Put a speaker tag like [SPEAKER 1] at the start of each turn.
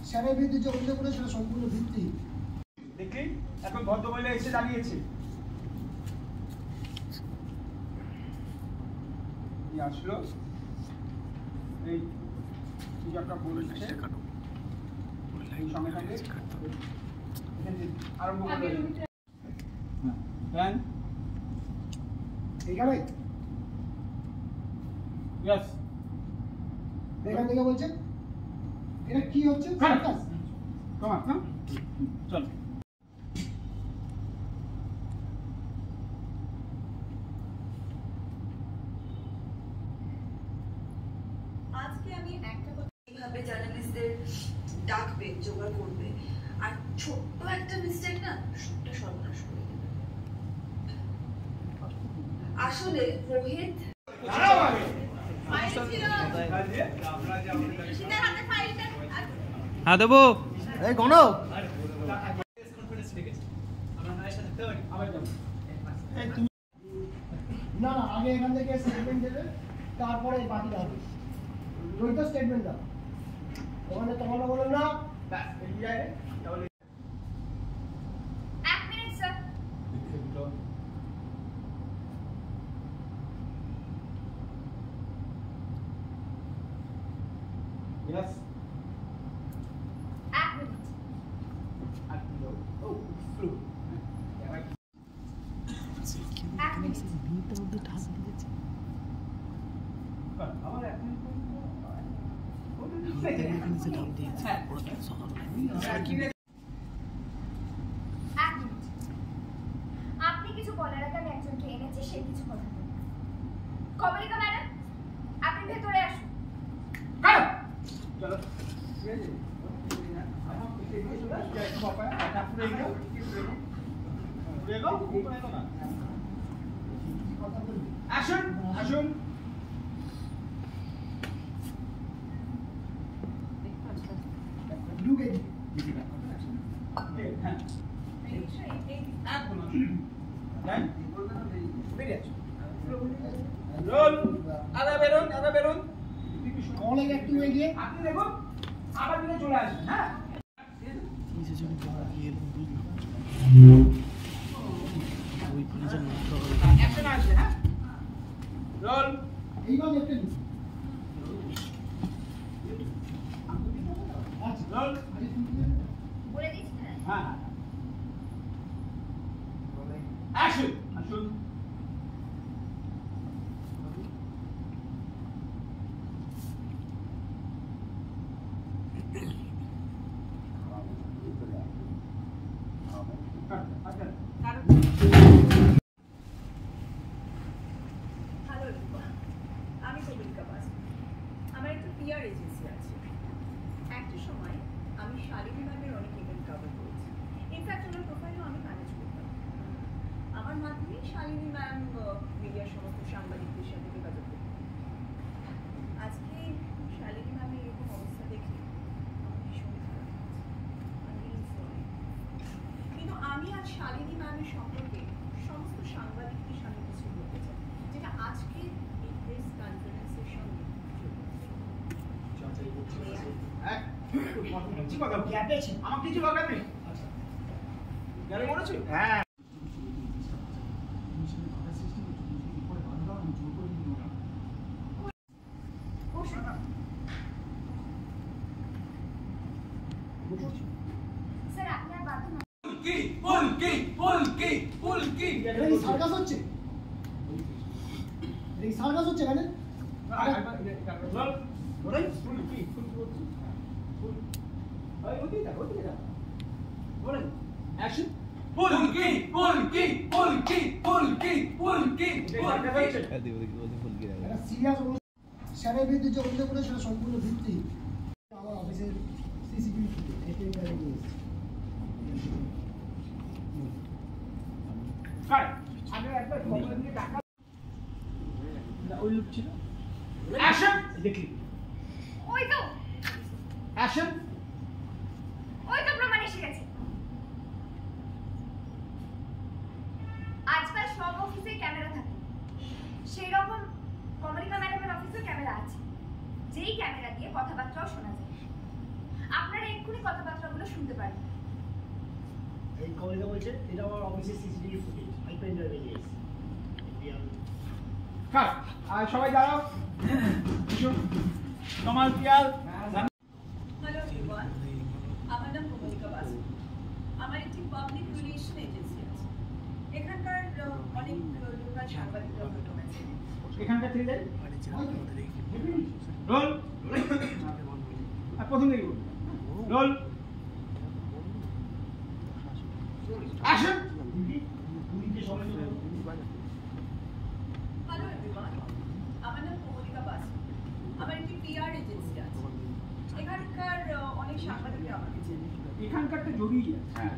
[SPEAKER 1] স্যারের বিরুদ্ধে যে অভিযোগ করে সেটা সম্পূর্ণ ভিত্তি।
[SPEAKER 2] দেখলি এখন ভদ্রমহিলা এসে দাঁড়িয়েছে, আসলো এই একটা বলছে সঙ্গে সঙ্গে আরম্ভ করবে।
[SPEAKER 1] এইখানে এখান থেকে বলছেন এটা কি হচ্ছে সার্কাস?
[SPEAKER 2] চল
[SPEAKER 3] আজকে আমি একটা কথা এইভাবে জার্নালিস্টদের ডাকবে, জোগাড় করবে, আর ছোট্ট একটা মিস্টেক না সবটা সর্বনাশ করে দেবে। আসলে রোহিত
[SPEAKER 4] হ্যাঁ দেবো।
[SPEAKER 1] এই গণক না না আগে এখান থেকে স্টেটমেন্ট দেবে, তারপরে বাকি হবে। রোহিত স্টেটমেন্ট দাও, ওখানে তোমার বলো না
[SPEAKER 5] এক মিনিট স্যার।
[SPEAKER 2] Yes.
[SPEAKER 5] এক মিনিট।
[SPEAKER 2] Oh, flu.
[SPEAKER 5] এক মিনিট।
[SPEAKER 2] আমার এক মিনিট
[SPEAKER 5] আপনি কিছু বলার আগে আমি একজনকে এনেছি, সে কিছু কথা বলবে। কমলিকা ম্যাডাম, আপনি ভেতরে আসুন।
[SPEAKER 2] চলো আসুন আসুন।
[SPEAKER 1] অনেক একটু এগিয়ে
[SPEAKER 2] আপনি দেখুন আবার দিনে চলে আসবেন। হ্যাঁ
[SPEAKER 1] এইবার একটা
[SPEAKER 5] বলে দিচ্ছি না।
[SPEAKER 2] হ্যাঁ আসুন আসুন।
[SPEAKER 3] হ্যালো রূপা, আমি কমলিকা বাস। আমার একটা পিআর এজেন্সি আছে। একটা সময় আমি শালিনী ম্যামের অনেক ইভেন্ট কভার করেছি। ইনফ্যাক্ট ওনার প্রোফাইলও আমি ম্যানেজ করতাম। আমার মাধ্যমে শালিনী ম্যাম মিডিয়ার সমস্ত সাংবাদিকদের সাথে যোগাযোগ করতেন। আজকে শালিনী ম্যামের এরকম অবস্থা দেখে আমার ভীষণ খারাপ লাগছে। I'm really sorry. কিন্তু আমি আজ শালিনী ম্যামের সম্পর্কে সমস্ত সাংবাদিকদের সামনে কিছু বলতে চাই, যেটা আজকে এই প্রেস কনফারেন্সের সঙ্গে
[SPEAKER 2] আমার কিছু দরকার নেই। গেলে মনেছো? হ্যাঁ
[SPEAKER 5] স্যার আপনি আর বাধ্য নন।
[SPEAKER 1] সার্কাস হচ্ছে, সার্কাস হচ্ছে এখানে। স্যারের বিরুদ্ধে যে অভিযোগ করে সেটা সম্পূর্ণ ভিত্তি। আমার অফিসের সিসিটিভি
[SPEAKER 2] ওই লোক ছিল। অ্যাকশন দেখলি?
[SPEAKER 5] ওই তো
[SPEAKER 2] অ্যাকশন।
[SPEAKER 5] ওই তো প্রমাণ এসে গেছে। আজকাল সব অফিসে ক্যামেরা থাকে, সেই রকম কমলিকা ম্যাডামের অফিসেও ক্যামেরা আছে, যেই ক্যামেরা দিয়ে কথাবার্তাও শোনা যায়। আপনারা এক্ষুনি আপনি কথাবার্তাগুলো শুনতে পারেন।
[SPEAKER 1] এই কবিতা বলছে এটা আমার অফিসের সিসিটিভি ফুটেজ আমি পেন ড্রাইভে নিয়ে এসেছি
[SPEAKER 2] কাট আর সবাই দাঁড়াও এসো কামাল পিয়াল
[SPEAKER 3] হ্যালো এভরিওয়ান, আমার নাম কমলিকা বাসু। আমার একটি পাবলিক রিলেশন এজেন্সি আছে। এখানকার অনেক লোকাল সাংবাদিকরা হয়তো আছে।
[SPEAKER 2] এখানকার থেকে যাই রোল আর প্রথম থেকে রোল অ্যাকশন
[SPEAKER 3] হ্যালো এভরিওয়ান, আমার নাম কমলিকা বাসু। আমার একটি পিআর এজেন্সি আছে। এখানকার অনেক সাংবাদিকরা আমাকে চেনে।
[SPEAKER 2] এখানকারটা জরুরি আছে
[SPEAKER 3] হ্যাঁ